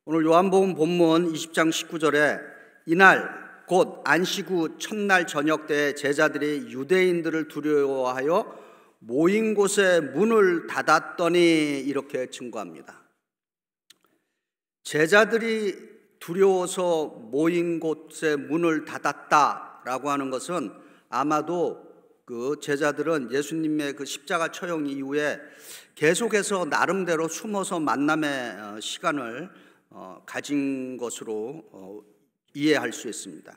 오늘 요한복음 본문 20장 19절에 이날 곧 안식 후 첫날 저녁 때 제자들이 유대인들을 두려워하여 모인 곳에 문을 닫았더니 이렇게 증거합니다. 제자들이 두려워서 모인 곳에 문을 닫았다라고 하는 것은 아마도 그 제자들은 예수님의 그 십자가 처형 이후에 계속해서 나름대로 숨어서 만남의 시간을 가진 것으로 이해할 수 있습니다.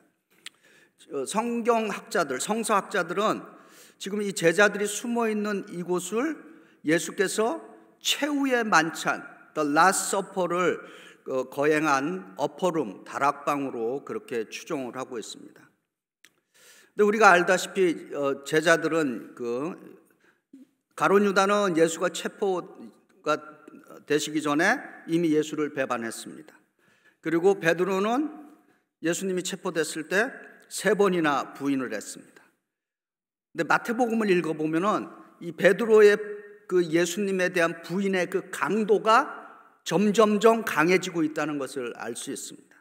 성경학자들, 성서학자들은 지금 이 제자들이 숨어 있는 이곳을 예수께서 최후의 만찬, The Last Supper를 거행한 어퍼룸, 다락방으로 그렇게 추정을 하고 있습니다. 근데 우리가 알다시피 제자들은 가룟 유다는 예수가 체포가 되시기 전에 이미 예수를 배반했습니다. 그리고 베드로는 예수님이 체포됐을 때 3번이나 부인을 했습니다. 근데 마태복음을 읽어보면은 이 베드로의 그 예수님에 대한 부인의 그 강도가 점점점 강해지고 있다는 것을 알 수 있습니다.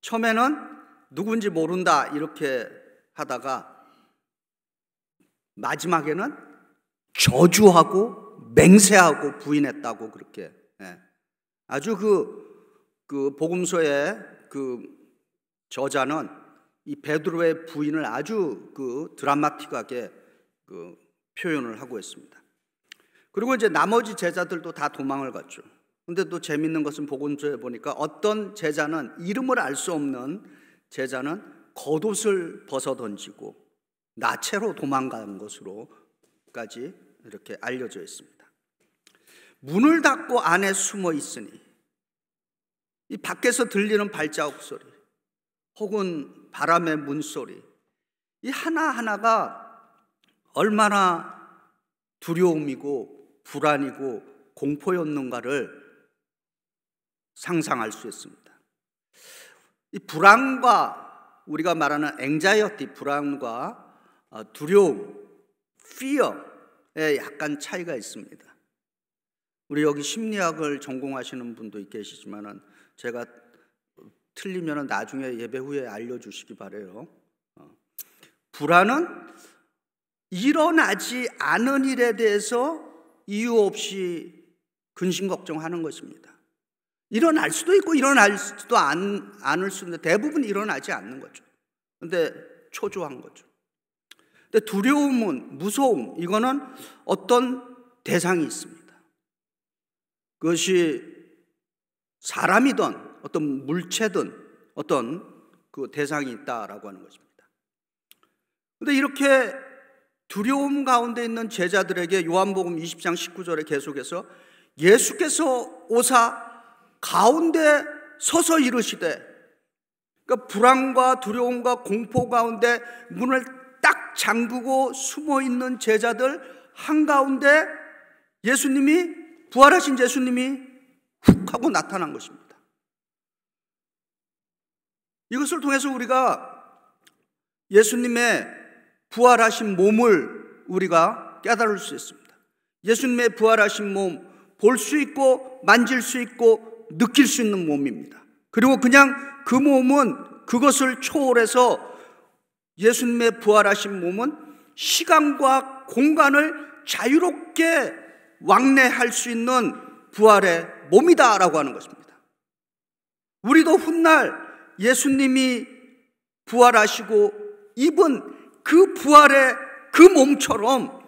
처음에는 누군지 모른다 이렇게 하다가 마지막에는 저주하고 맹세하고 부인했다고 그렇게 아주 그 복음서의 그 저자는 이 베드로의 부인을 아주 그 드라마틱하게 그 표현을 하고 있습니다. 그리고 이제 나머지 제자들도 다 도망을 갔죠. 근데 또 재밌는 것은 복음서에 보니까 어떤 제자는 이름을 알 수 없는 제자는 겉옷을 벗어 던지고 나체로 도망간 것으로까지 이렇게 알려져 있습니다. 문을 닫고 안에 숨어 있으니 이 밖에서 들리는 발자국 소리 혹은 바람의 문소리 이 하나하나가 얼마나 두려움이고 불안이고 공포였는가를 상상할 수 있습니다. 이 불안과 우리가 말하는 anxiety, 불안과 두려움, fear에 약간 차이가 있습니다. 우리 여기 심리학을 전공하시는 분도 계시지만은 제가 틀리면 나중에 예배 후에 알려주시기 바라요. 불안은 일어나지 않은 일에 대해서 이유 없이 근심 걱정하는 것입니다. 일어날 수도 있고 일어나지도 않을 수도 있는데 대부분 일어나지 않는 거죠. 근데 초조한 거죠. 근데 두려움은, 무서움, 이거는 어떤 대상이 있습니다. 그것이 사람이든 어떤 물체든 어떤 그 대상이 있다라고 하는 것입니다. 근데 이렇게 두려움 가운데 있는 제자들에게 요한복음 20장 19절에 계속해서 예수께서 오사 가운데 서서 이르시되, 그러니까 불안과 두려움과 공포 가운데 문을 딱 잠그고 숨어 있는 제자들 한가운데 예수님이, 부활하신 예수님이 훅 하고 나타난 것입니다. 이것을 통해서 우리가 예수님의 부활하신 몸을 우리가 깨달을 수 있습니다. 예수님의 부활하신 몸, 볼 수 있고 만질 수 있고 느낄 수 있는 몸입니다. 그리고 그냥 그 몸은 그것을 초월해서 예수님의 부활하신 몸은 시간과 공간을 자유롭게 왕래할 수 있는 부활의 몸이다라고 하는 것입니다. 우리도 훗날 예수님이 부활하시고 입은 그 부활의 그 몸처럼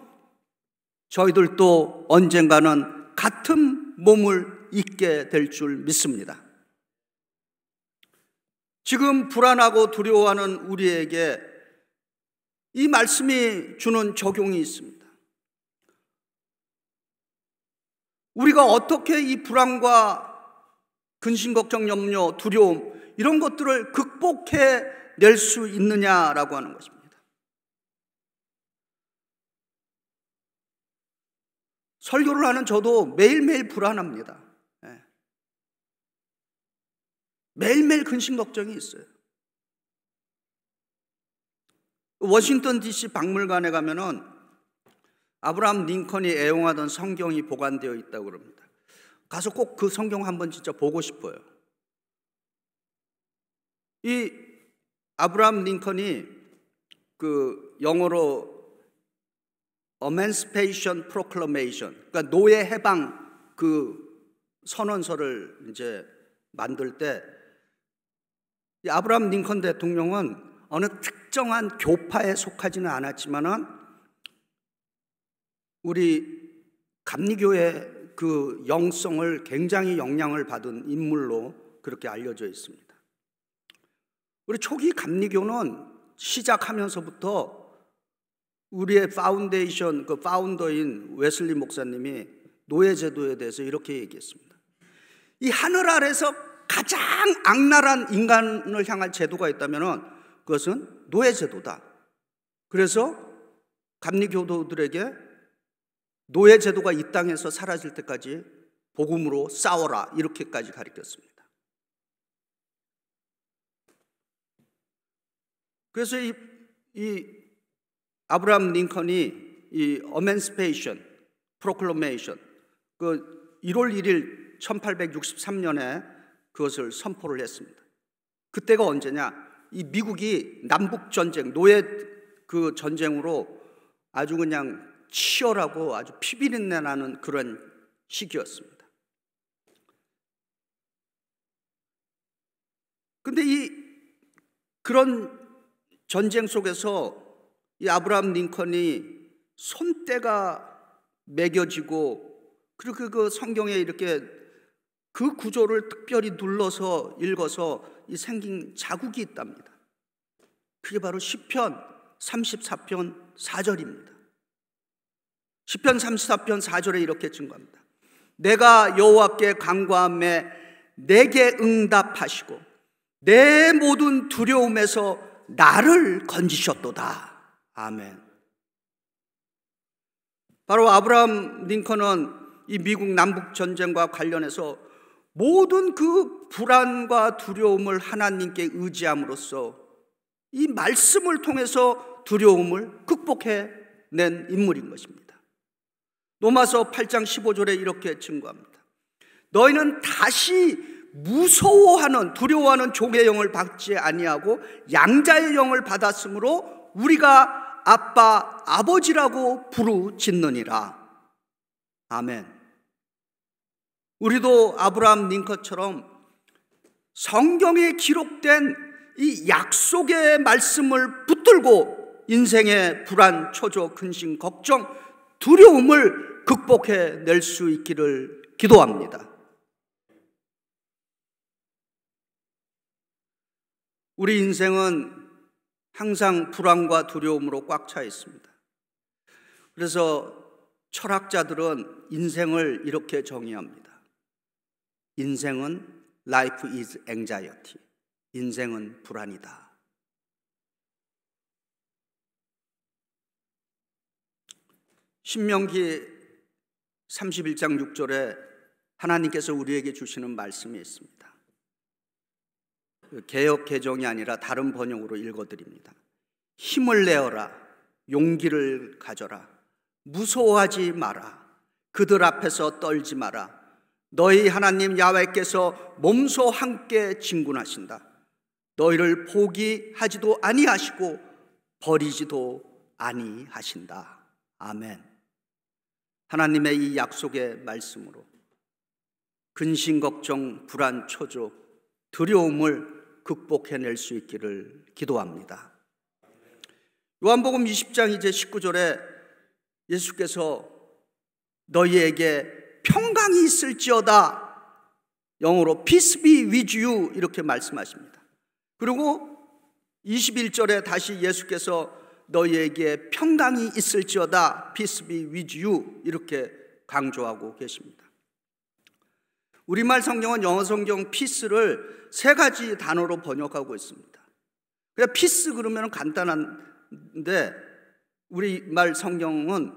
저희들도 언젠가는 같은 몸을 입게 될 줄 믿습니다. 지금 불안하고 두려워하는 우리에게 이 말씀이 주는 적용이 있습니다. 우리가 어떻게 이 불안과 근심, 걱정, 염려, 두려움 이런 것들을 극복해 낼 수 있느냐라고 하는 것입니다. 설교를 하는 저도 매일매일 불안합니다. 매일매일 근심 걱정이 있어요. 워싱턴 DC 박물관에 가면은 아브라함 링컨이 애용하던 성경이 보관되어 있다고 그럽니다. 가서 꼭 그 성경 한번 진짜 보고 싶어요. 이 아브라함 링컨이 그 영어로 Emancipation Proclamation, 그러니까 노예 해방 그 선언서를 이제 만들 때 이 아브라함 링컨 대통령은 어느 특정한 교파에 속하지는 않았지만은 우리 감리교의 그 영성을 굉장히 영향을 받은 인물로 그렇게 알려져 있습니다. 우리 초기 감리교는 시작하면서부터 우리의 파운데이션, 그 파운더인 웨슬리 목사님이 노예제도에 대해서 이렇게 얘기했습니다. 이 하늘 아래서 가장 악랄한 인간을 향한 제도가 있다면 그것은 노예제도다. 그래서 감리교도들에게 노예제도가 이 땅에서 사라질 때까지 복음으로 싸워라, 이렇게까지 가르쳤습니다. 그래서 이 아브라함 링컨이 이 Emancipation Proclamation 그 1월 1일 1863년에 그것을 선포를 했습니다. 그때가 언제냐? 이 미국이 남북 전쟁, 노예 그 전쟁으로 아주 그냥 치열하고 아주 피비린내 나는 그런 시기였습니다. 근데 그런 전쟁 속에서 이 아브라함 링컨이 손때가 매겨지고, 그리고 그 성경에 이렇게 그 구조를 특별히 눌러서 읽어서 이 생긴 자국이 있답니다. 그게 바로 시편 34편 4절입니다. 시편 34편 4절에 이렇게 증거합니다. 내가 여호와께 간구하매 내게 응답하시고 내 모든 두려움에서 나를 건지셨도다. 아멘. 바로 아브라함 링컨은 이 미국 남북 전쟁과 관련해서 모든 그 불안과 두려움을 하나님께 의지함으로써 이 말씀을 통해서 두려움을 극복해낸 인물인 것입니다. 로마서 8장 15절에 이렇게 증거합니다. 너희는 다시 무서워하는, 두려워하는 종의 영을 받지 아니하고 양자의 영을 받았으므로 우리가 아빠, 아버지라고 부르짖느니라. 아멘. 우리도 아브라함 링컨처럼 성경에 기록된 이 약속의 말씀을 붙들고 인생의 불안, 초조, 근심, 걱정, 두려움을 극복해낼 수 있기를 기도합니다. 우리 인생은 항상 불안과 두려움으로 꽉 차 있습니다. 그래서 철학자들은 인생을 이렇게 정의합니다. 인생은 Life is anxiety. 인생은 불안이다. 신명기 31장 6절에 하나님께서 우리에게 주시는 말씀이 있습니다. 개역 개정이 아니라 다른 번역으로 읽어드립니다. 힘을 내어라, 용기를 가져라, 무서워하지 마라, 그들 앞에서 떨지 마라. 너희 하나님 야훼께서 몸소 함께 진군하신다. 너희를 포기하지도 아니하시고 버리지도 아니하신다. 아멘. 하나님의 이 약속의 말씀으로 근심, 걱정, 불안, 초조, 두려움을 극복해낼 수 있기를 기도합니다. 요한복음 20장 이제 19절에 예수께서 너희에게 평강이 있을지어다, 영어로 peace be with you 이렇게 말씀하십니다. 그리고 21절에 다시 예수께서 너희에게 평강이 있을지어다, peace be with you 이렇게 강조하고 계십니다. 우리말 성경은 영어 성경 peace를 세 가지 단어로 번역하고 있습니다. 그냥 peace 그러면 간단한데 우리말 성경은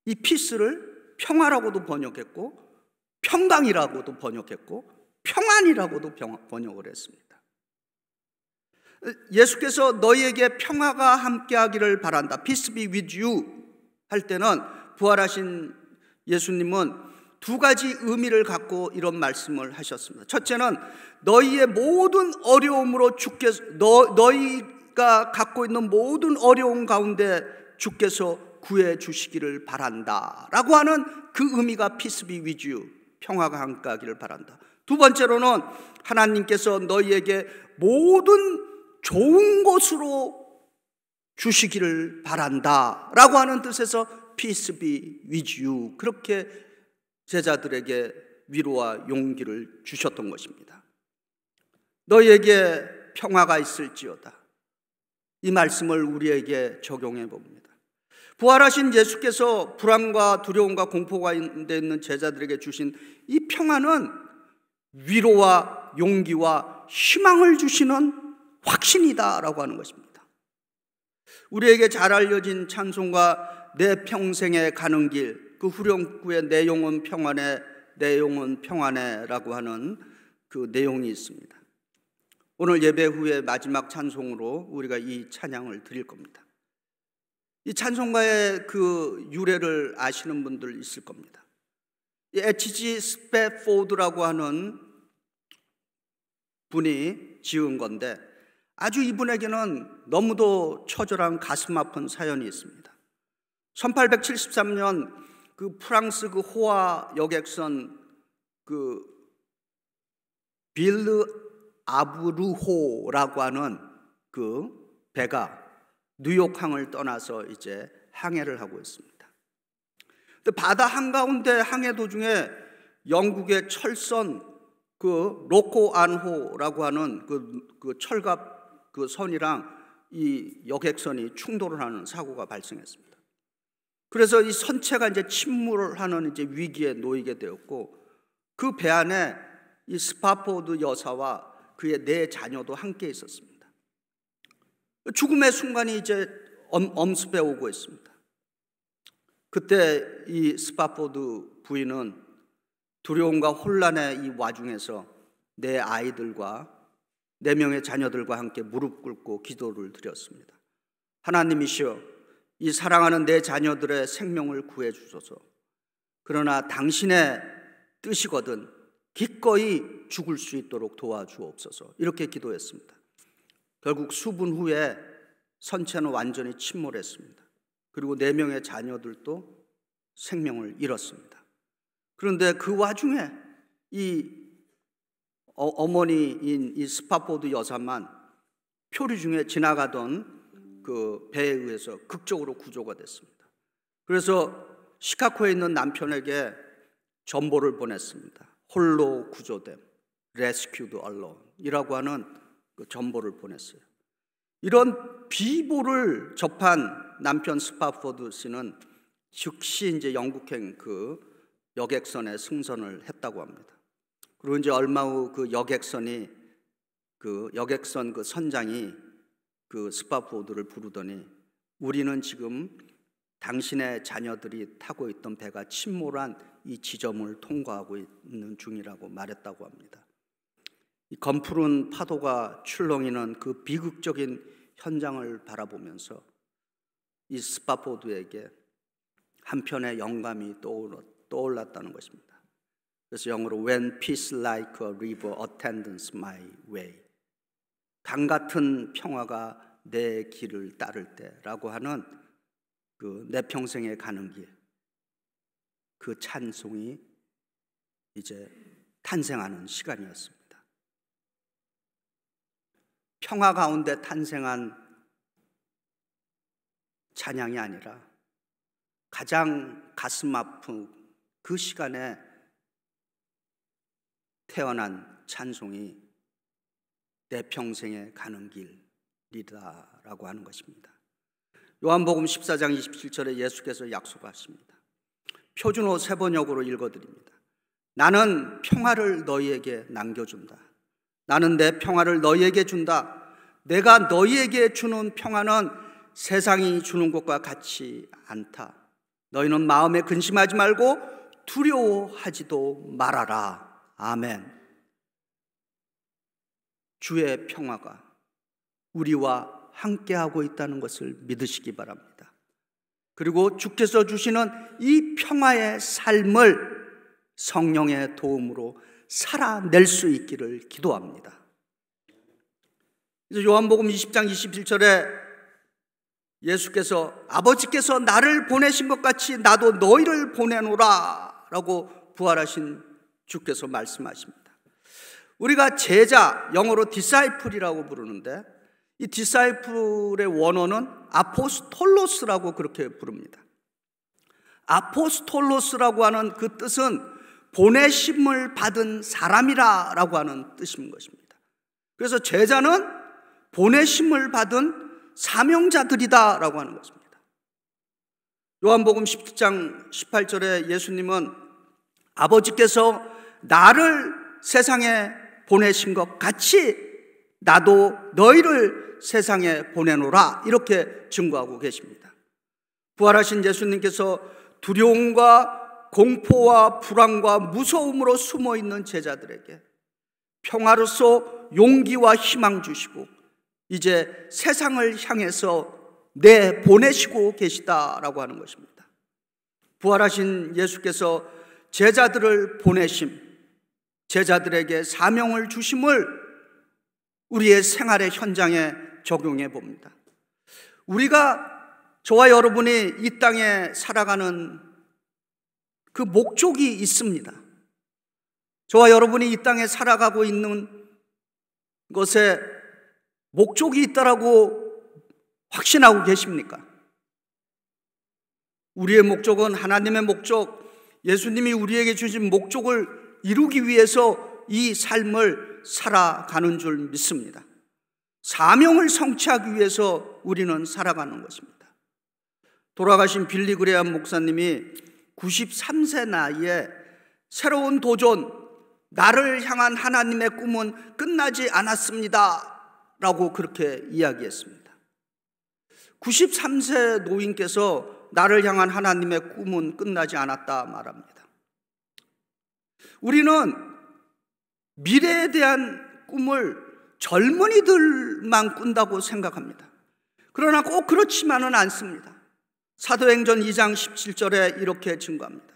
이 peace를 평화라고도 번역했고 평강이라고도 번역했고 평안이라고도 번역을 했습니다. 예수께서 너희에게 평화가 함께하기를 바란다, peace be with you 할 때는 부활하신 예수님은 두 가지 의미를 갖고 이런 말씀을 하셨습니다. 첫째는 너희의 모든 어려움으로 너희가 갖고 있는 모든 어려움 가운데 주께서 구해 주시기를 바란다 라고 하는 그 의미가 Peace be with you, 평화가 함께하기를 바란다. 두 번째로는 하나님께서 너희에게 모든 좋은 것으로 주시기를 바란다 라고 하는 뜻에서 Peace be with you, 그렇게 제자들에게 위로와 용기를 주셨던 것입니다. 너희에게 평화가 있을지어다, 이 말씀을 우리에게 적용해 봅니다. 부활하신 예수께서 불안과 두려움과 공포 가운데 있는 제자들에게 주신 이 평화는 위로와 용기와 희망을 주시는 확신이다라고 하는 것입니다. 우리에게 잘 알려진 찬송가 내 평생에 가는 길, 그 후렴구에 내 영혼 평안해, 내 영혼 평안해 라고 하는 그 내용이 있습니다. 오늘 예배 후에 마지막 찬송으로 우리가 이 찬양을 드릴 겁니다. 이 찬송가의 그 유래를 아시는 분들 있을 겁니다. 이 H.G. 스패포드라고 하는 분이 지은 건데 아주 이분에게는 너무도 처절한 가슴 아픈 사연이 있습니다. 1873년 그 프랑스 그 호화 여객선 그 빌르 아브루호라고 하는 그 배가 뉴욕항을 떠나서 이제 항해를 하고 있습니다. 근데 바다 한가운데 항해 도중에 영국의 철선 그 로코 안호라고 하는 그 철갑 그 선이랑 이 여객선이 충돌을 하는 사고가 발생했습니다. 그래서 이 선체가 이제 침몰을 하는 이제 위기에 놓이게 되었고, 그 배 안에 이 스파포드 여사와 그의 네 자녀도 함께 있었습니다. 죽음의 순간이 이제 엄습해 오고 있습니다. 그때 이 스파포드 부인은 두려움과 혼란의 이 와중에서 내 아이들과 4명의 자녀들과 함께 무릎 꿇고 기도를 드렸습니다. 하나님이시여, 이 사랑하는 내 자녀들의 생명을 구해 주소서. 그러나 당신의 뜻이거든 기꺼이 죽을 수 있도록 도와주옵소서. 이렇게 기도했습니다. 결국 수분 후에 선체는 완전히 침몰했습니다. 그리고 4명의 자녀들도 생명을 잃었습니다. 그런데 그 와중에 이 어머니인 이 스파포드 여사만 표류 중에 지나가던 그 배에 의해서 극적으로 구조가 됐습니다. 그래서 시카고에 있는 남편에게 전보를 보냈습니다. 홀로 구조됨, rescued alone 이라고 하는 그 전보를 보냈어요. 이런 비보를 접한 남편 스파포드 씨는 즉시 이제 영국행 그 여객선에 승선을 했다고 합니다. 그리고 이제 얼마 후 그 여객선 그 선장이 그 스파포드를 부르더니 우리는 지금 당신의 자녀들이 타고 있던 배가 침몰한 이 지점을 통과하고 있는 중이라고 말했다고 합니다. 이 검푸른 파도가 출렁이는 그 비극적인 현장을 바라보면서 이 스파포드에게 한편의 영감이 떠올랐다는 것입니다. 그래서 영어로 When peace like a river attends my way, 강 같은 평화가 내 길을 따를 때라고 하는 그 내 평생에 가는 길, 그 찬송이 이제 탄생하는 시간이었습니다. 평화 가운데 탄생한 찬양이 아니라 가장 가슴 아픈 그 시간에 태어난 찬송이 내 평생에 가는 길이다라고 하는 것입니다. 요한복음 14장 27절에 예수께서 약속하십니다. 표준어 세번역으로 읽어드립니다. 나는 평화를 너희에게 남겨준다. 나는 내 평화를 너희에게 준다. 내가 너희에게 주는 평화는 세상이 주는 것과 같지 않다. 너희는 마음에 근심하지 말고 두려워하지도 말아라. 아멘. 주의 평화가 우리와 함께하고 있다는 것을 믿으시기 바랍니다. 그리고 주께서 주시는 이 평화의 삶을 성령의 도움으로 살아낼 수 있기를 기도합니다. 이제 요한복음 20장 21절에 예수께서 아버지께서 나를 보내신 것 같이 나도 너희를 보내노라 라고 부활하신 주께서 말씀하십니다. 우리가 제자, 영어로 디사이플이라고 부르는데 이 디사이플의 원어는 아포스톨로스라고 그렇게 부릅니다. 아포스톨로스라고 하는 그 뜻은 보내심을 받은 사람이라고 하는 뜻인 것입니다. 그래서 제자는 보내심을 받은 사명자들이다라고 하는 것입니다. 요한복음 10장 18절에 예수님은 아버지께서 나를 세상에 보내신 것 같이 나도 너희를 세상에 보내노라 이렇게 증거하고 계십니다. 부활하신 예수님께서 두려움과 공포와 불안과 무서움으로 숨어있는 제자들에게 평화로서 용기와 희망 주시고 이제 세상을 향해서 내보내시고 계시다라고 하는 것입니다. 부활하신 예수께서 제자들을 보내심, 제자들에게 사명을 주심을 우리의 생활의 현장에 적용해 봅니다. 우리가, 저와 여러분이 이 땅에 살아가는 그 목적이 있습니다. 저와 여러분이 이 땅에 살아가고 있는 것에 목적이 있다라고 확신하고 계십니까? 우리의 목적은 하나님의 목적, 예수님이 우리에게 주신 목적을 이루기 위해서 이 삶을 살아가는 줄 믿습니다. 사명을 성취하기 위해서 우리는 살아가는 것입니다. 돌아가신 빌리 그레엄 목사님이 93세 나이에 새로운 도전, 나를 향한 하나님의 꿈은 끝나지 않았습니다 라고 그렇게 이야기했습니다. 93세 노인께서 나를 향한 하나님의 꿈은 끝나지 않았다 말합니다. 우리는 미래에 대한 꿈을 젊은이들만 꾼다고 생각합니다. 그러나 꼭 그렇지만은 않습니다. 사도행전 2장 17절에 이렇게 증거합니다.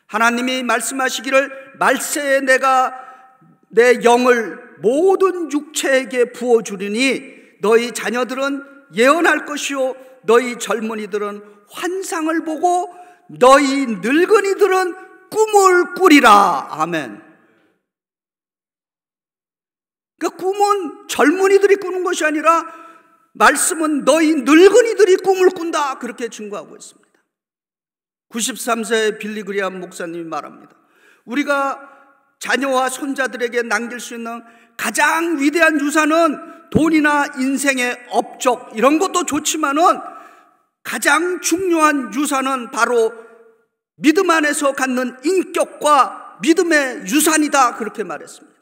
하나님이 말씀하시기를 말세에 내가 내 영을 모든 육체에게 부어주리니 너희 자녀들은 예언할 것이요 너희 젊은이들은 환상을 보고 너희 늙은이들은 꿈을 꾸리라. 아멘. 그 꿈은 젊은이들이 꾸는 것이 아니라 말씀은 너희 늙은이들이 꿈을 꾼다 그렇게 증거하고 있습니다. 93세 빌리 그레엄 목사님이 말합니다. 우리가 자녀와 손자들에게 남길 수 있는 가장 위대한 유산은 돈이나 인생의 업적 이런 것도 좋지만은 가장 중요한 유산은 바로 믿음 안에서 갖는 인격과 믿음의 유산이다 그렇게 말했습니다.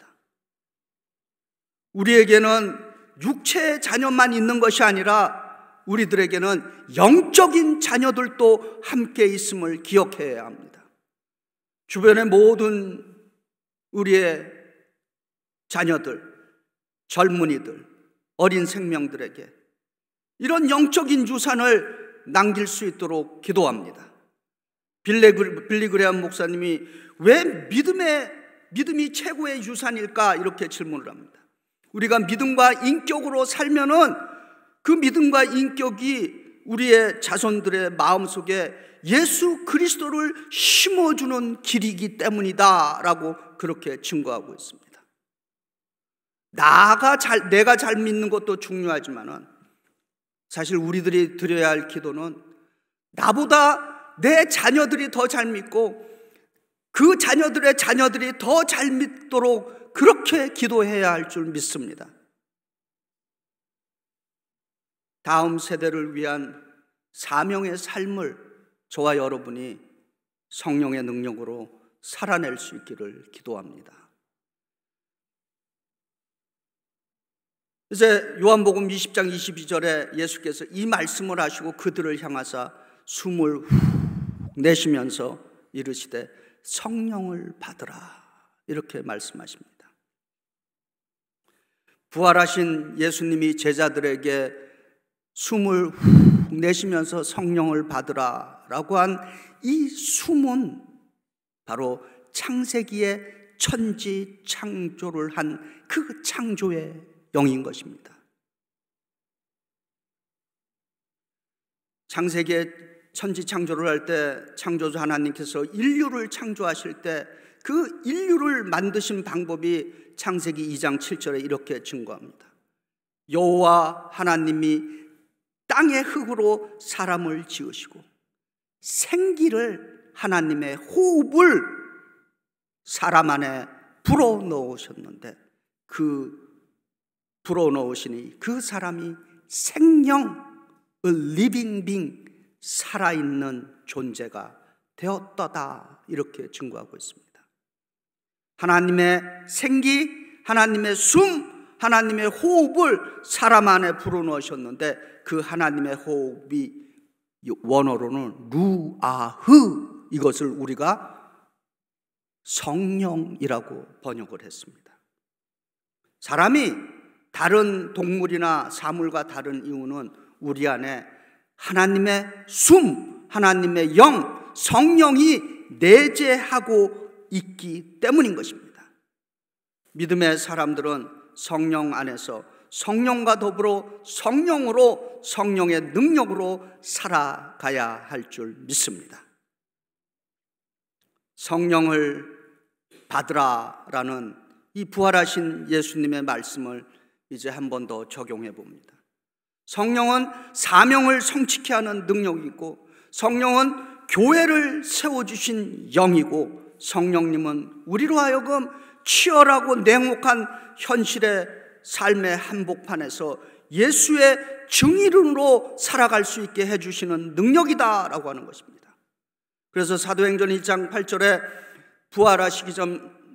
우리에게는 육체의 자녀만 있는 것이 아니라 우리들에게는 영적인 자녀들도 함께 있음을 기억해야 합니다. 주변의 모든 우리의 자녀들, 젊은이들, 어린 생명들에게 이런 영적인 유산을 남길 수 있도록 기도합니다. 빌리 그레엄 목사님이 왜 믿음이 최고의 유산일까 이렇게 질문을 합니다. 우리가 믿음과 인격으로 살면은 그 믿음과 인격이 우리의 자손들의 마음속에 예수 그리스도를 심어주는 길이기 때문이다 라고 그렇게 증거하고 있습니다. 내가 잘 믿는 것도 중요하지만은 사실 우리들이 드려야 할 기도는 나보다 내 자녀들이 더 잘 믿고 그 자녀들의 자녀들이 더 잘 믿도록 그렇게 기도해야 할 줄 믿습니다. 다음 세대를 위한 사명의 삶을 저와 여러분이 성령의 능력으로 살아낼 수 있기를 기도합니다. 이제 요한복음 20장 22절에 예수께서 이 말씀을 하시고 그들을 향하사 숨을 후 내쉬면서 이르시되 성령을 받으라 이렇게 말씀하십니다. 부활하신 예수님이 제자들에게 숨을 후 내쉬면서 성령을 받으라 라고 한 이 숨은 바로 창세기에 천지 창조를 한 그 창조의 영인 것입니다. 창세기에 천지 창조를 할 때 창조주 하나님께서 인류를 창조하실 때 그 인류를 만드신 방법이 창세기 2장 7절에 이렇게 증거합니다. 여호와 하나님이 땅의 흙으로 사람을 지으시고 생기를, 하나님의 호흡을 사람 안에 불어넣으셨는데, 그 불어넣으시니 그 사람이 생명, living being, 살아있는 존재가 되었다다, 이렇게 증거하고 있습니다. 하나님의 생기, 하나님의 숨, 하나님의 호흡을 사람 안에 불어넣으셨는데, 그 하나님의 호흡이 원어로는 루아흐, 이것을 우리가 성령이라고 번역을 했습니다. 사람이 다른 동물이나 사물과 다른 이유는 우리 안에 하나님의 숨, 하나님의 영, 성령이 내재하고 있기 때문인 것입니다. 믿음의 사람들은 성령 안에서 성령과 더불어 성령으로, 성령의 능력으로 살아가야 할 줄 믿습니다. 성령을 받으라라는 이 부활하신 예수님의 말씀을 이제 한 번 더 적용해 봅니다. 성령은 사명을 성취케 하는 능력이 있고, 성령은 교회를 세워주신 영이고, 성령님은 우리로 하여금 치열하고 냉혹한 현실의 삶의 한복판에서 예수의 증인으로 살아갈 수 있게 해주시는 능력이다라고 하는 것입니다. 그래서 사도행전 1장 8절에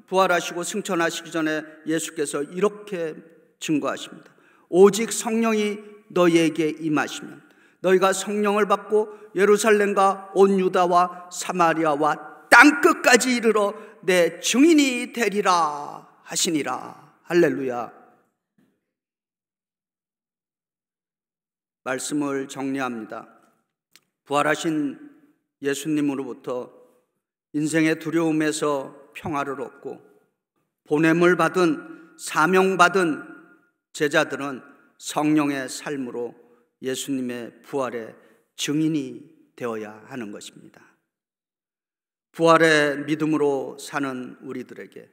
부활하시고 승천하시기 전에 예수께서 이렇게 증거하십니다. 오직 성령이 너희에게 임하시면 너희가 성령을 받고 예루살렘과 온 유다와 사마리아와 땅끝까지 이르러 내 증인이 되리라 하시니라. 할렐루야. 말씀을 정리합니다. 부활하신 예수님으로부터 인생의 두려움에서 평화를 얻고 보냄을 받은, 사명받은 제자들은 성령의 삶으로 예수님의 부활의 증인이 되어야 하는 것입니다. 부활의 믿음으로 사는 우리들에게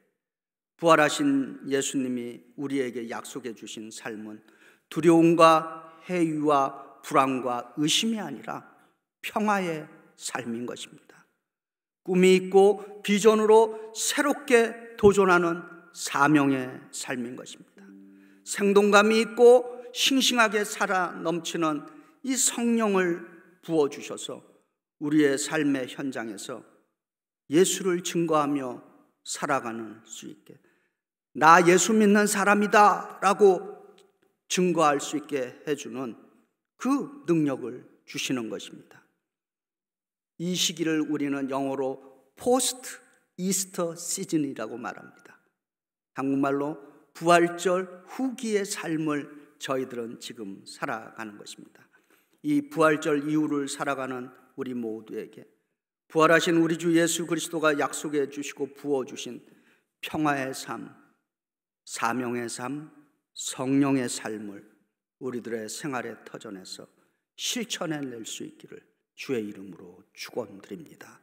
부활하신 예수님이 우리에게 약속해 주신 삶은 두려움과 해유와 불안과 의심이 아니라 평화의 삶인 것입니다. 꿈이 있고 비전으로 새롭게 도전하는 사명의 삶인 것입니다. 생동감이 있고 싱싱하게 살아 넘치는 이 성령을 부어주셔서 우리의 삶의 현장에서 예수를 증거하며 살아가는 수 있게, 나 예수 믿는 사람이다 라고 증거할 수 있게 해주는 그 능력을 주시는 것입니다. 이 시기를 우리는 영어로 포스트 이스터 시즌이라고 말합니다. 한국말로 부활절 후기의 삶을 저희들은 지금 살아가는 것입니다. 이 부활절 이후를 살아가는 우리 모두에게 부활하신 우리 주 예수 그리스도가 약속해 주시고 부어주신 평화의 삶, 사명의 삶, 성령의 삶을 우리들의 생활의 터전에서 실천해낼 수 있기를 주의 이름으로 축원드립니다.